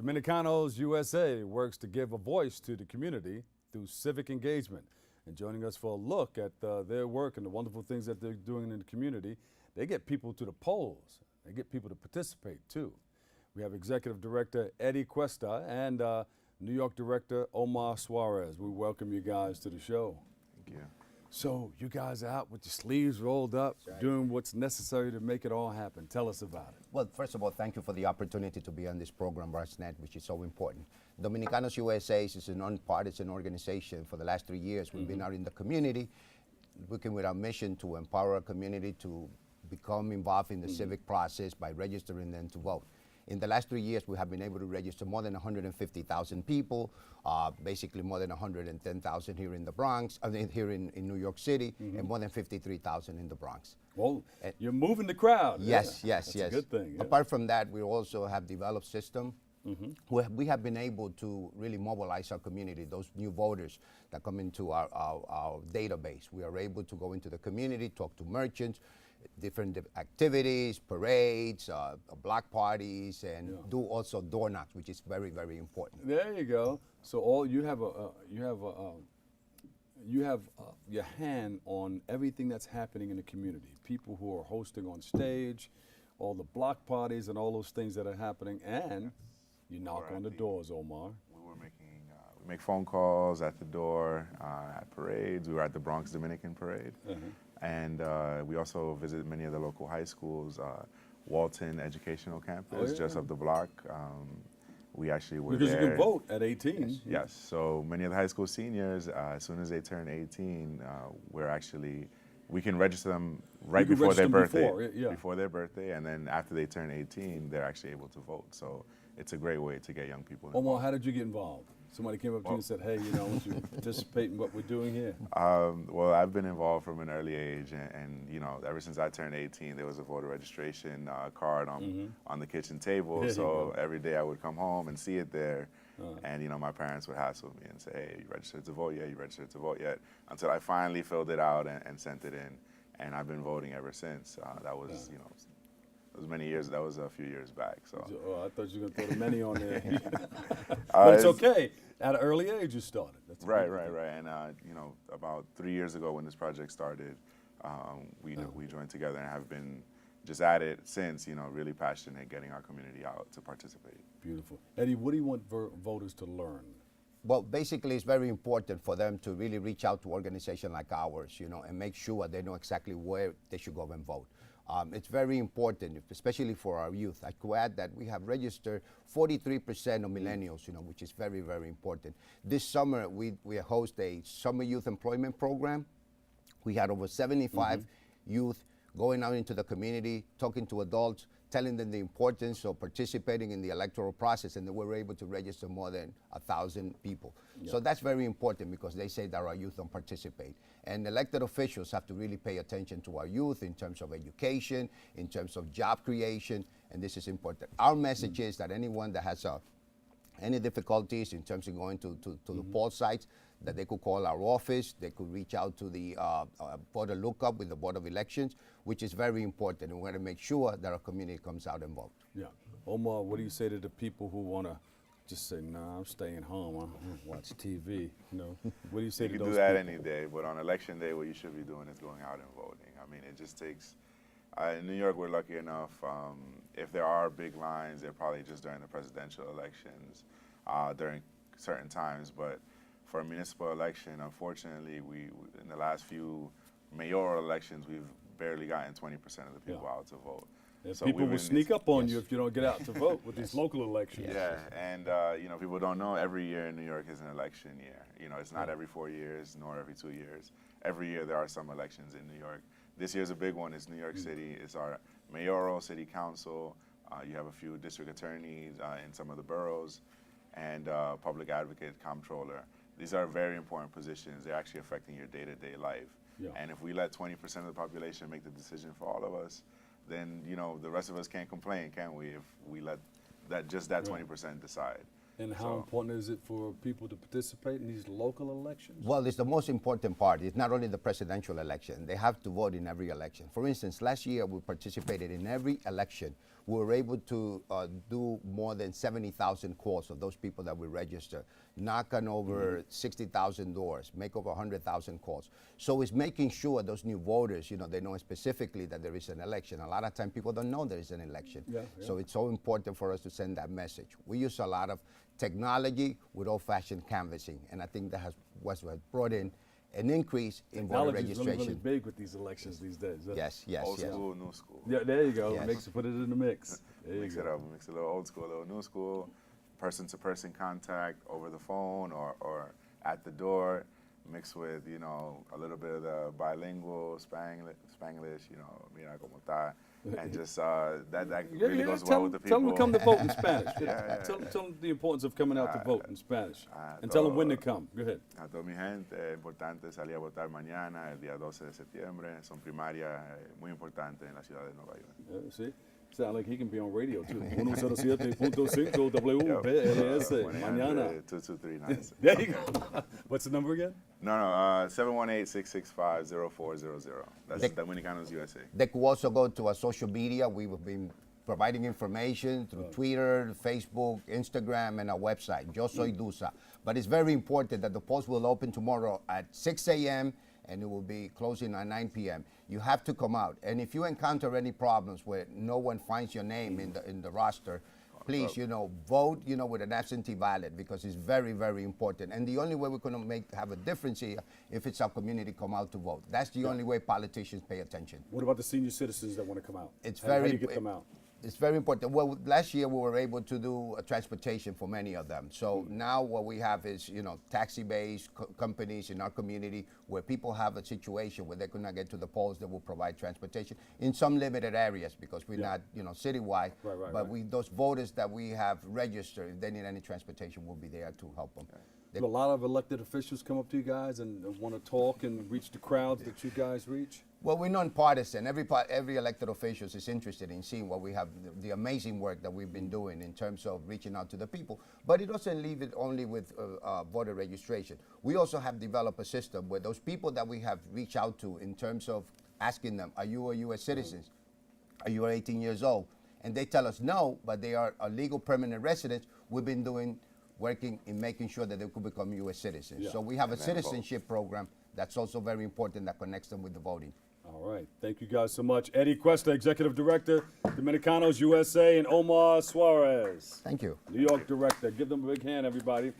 Dominicanos USA works to give a voice to the community through civic engagement. And joining us for a look at their work and the wonderful things that they're doing in the community, they get people to the polls. They get people to participate too. We have Executive Director Eddie Cuesta and New York Director Omar Suarez. We welcome you guys to the show. Thank you. So you guys are out with your sleeves rolled up, doing what's necessary to make it all happen. Tell us about it. Well, first of all, thank you for the opportunity to be on this program, BronxNet, which is so important. Dominicanos USA is a nonpartisan organization. For the last 3 years, we've been out in the community, working with our mission to empower our community to become involved in the civic process by registering them to vote. In the last 3 years, we have been able to register more than 150,000 people, basically more than 110,000 here in the Bronx, here in New York City, and more than 53,000 in the Bronx. Well, you're moving the crowd. Yes, yeah. yes, That's yes. a good thing. Yeah. Apart from that, we also have developed system. We have been able to really mobilize our community, those new voters that come into our database. We are able to go into the community, talk to merchants, different activities, parades, block parties, and do also door knocks, which is very, very important. There you go. So all you have your hand on everything that's happening in the community. People who are hosting on stage, all the block parties, and all those things that are happening, and you knock on the doors, Omar. We make phone calls at the door, at parades. We were at the Bronx Dominican Parade. And we also visited many of the local high schools, Walton Educational Campus, just up the block. We actually were because there. You can vote at 18. Yes, so many of the high school seniors, as soon as they turn 18, we can register them right before their birthday. Before their birthday, and then after they turn 18, they're actually able to vote. So it's a great way to get young people involved. Omar, how did you get involved? Somebody came up to you and said, hey, I want you to participate in what we're doing here. Well, I've been involved from an early age, and ever since I turned 18, there was a voter registration card on the kitchen table. So every day I would come home and see it there, and my parents would hassle me and say, hey, you registered to vote yet? You registered to vote yet? Until I finally filled it out and sent it in, and I've been voting ever since. That was, it was many years. That was a few years back. So. Oh, I thought you were going to throw the many on there. But it's okay. At an early age, you started. That's right. And about 3 years ago, when this project started, we joined together and have been just at it since. Really passionate getting our community out to participate. Beautiful, Eddie. What do you want voters to learn? Well, basically, it's very important for them to really reach out to organizations like ours, and make sure they know exactly where they should go and vote. It's very important, especially for our youth. I could add that we have registered 43% of millennials, which is very, very important. This summer, we host a summer youth employment program. We had over 75 youth going out into the community, talking to adults, telling them the importance of participating in the electoral process, and they were able to register more than 1,000 people. So that's very important because they say that our youth don't participate. And elected officials have to really pay attention to our youth in terms of education, in terms of job creation, and this is important. Our message is that anyone that has any difficulties in terms of going to the poll sites, that they could call our office, they could reach out to the voter lookup with the Board of Elections, which is very important, and we want to make sure that our community comes out and vote. Yeah. Omar, what do you say to the people who want to just say, nah, I'm staying home, I don't watch TV, What do you say to those people? You can do that any day, but on election day, what you should be doing is going out and voting. I mean, it just takes, in New York, we're lucky enough, if there are big lines, they're probably just during the presidential elections, during certain times, but for a municipal election, unfortunately, we in the last few mayoral elections, we've barely gotten 20% of the people out to vote. Yeah, so people will sneak up on you if you don't get out to vote with these local elections. Yeah, and people don't know every year in New York is an election year. It's not every 4 years nor every 2 years. Every year there are some elections in New York. This year's a big one. It's New York City. It's our mayoral, city council. You have a few district attorneys in some of the boroughs, and public advocate, comptroller. These are very important positions. They're actually affecting your day-to-day life. Yeah. And if we let 20% of the population make the decision for all of us, then the rest of us can't complain, can we? If we let that 20% decide. And how important is it for people to participate in these local elections? Well, it's the most important part. It's not only the presidential election. They have to vote in every election. For instance, last year we participated in every election. We were able to do more than 70,000 calls of those people that we register, knock on over 60,000 doors, make over 100,000 calls. So it's making sure those new voters, you know, they know specifically that there is an election. A lot of times people don't know there is an election. So it's so important for us to send that message. We use a lot of technology with old-fashioned canvassing, and I think that has what brought in an increase in voter Technology is registration. really big with these elections these days. Yes, yes, Old yes. school, new school. Yeah, there you go. Yes. Put it in the mix. There you Mix go. it up. Mix a little old school, a little new school, person-to-person contact over the phone or at the door, mixed with, you know, a little bit of the bilingual, Spanglish, you know, mira como está, and just that really goes well with the people. Tell them to come to vote in Spanish. Yeah. Tell them the importance of coming out to vote in Spanish. And tell them when to come. Go ahead. A toda mi gente, es importante salir a votar mañana, el día 12 de septiembre. Son primarias muy importantes en la ciudad de Nueva York. See? Sound like he can be on radio too. 107.5 WBLS. Mañana. 223 There you go. What's the number again? No, 718-665-0400. That's Dominicanos USA. They could also go to our social media. We've been providing information through Twitter, Facebook, Instagram, and our website, Yo Soy Dusa. But it's very important that the polls will open tomorrow at 6 a.m. and it will be closing at 9 p.m. You have to come out. And if you encounter any problems where no one finds your name in the roster, please, you know, vote, you know, with an absentee ballot, because it's very, very important. And the only way we're going to have a difference here if it's our community come out to vote. That's the only way politicians pay attention. What about the senior citizens that want to come out? How do you get them out? It's very important. Well, last year we were able to do transportation for many of them. So now what we have is, you know, taxi-based companies in our community where people have a situation where they could not get to the polls, that will provide transportation in some limited areas, because we're not, you know, citywide. But those voters that we have registered, if they need any transportation, we'll be there to help them. Do a lot of elected officials come up to you guys and want to talk and reach the crowds that you guys reach? Well, we're nonpartisan. Every elected official is interested in seeing what we have, the amazing work that we've been doing in terms of reaching out to the people. But it doesn't leave it only with voter registration. We also have developed a system where those people that we have reached out to in terms of asking them, are you a U.S. citizen? Are you 18 years old? And they tell us no, but they are a legal permanent residents. We've been working in making sure that they could become U.S. citizens. So we have a citizenship program that's also very important that connects them with the voting. All right. Thank you guys so much. Eddie Cuesta, Executive Director, Dominicanos USA, and Omar Suarez, Thank you. New York Director. Give them a big hand, everybody.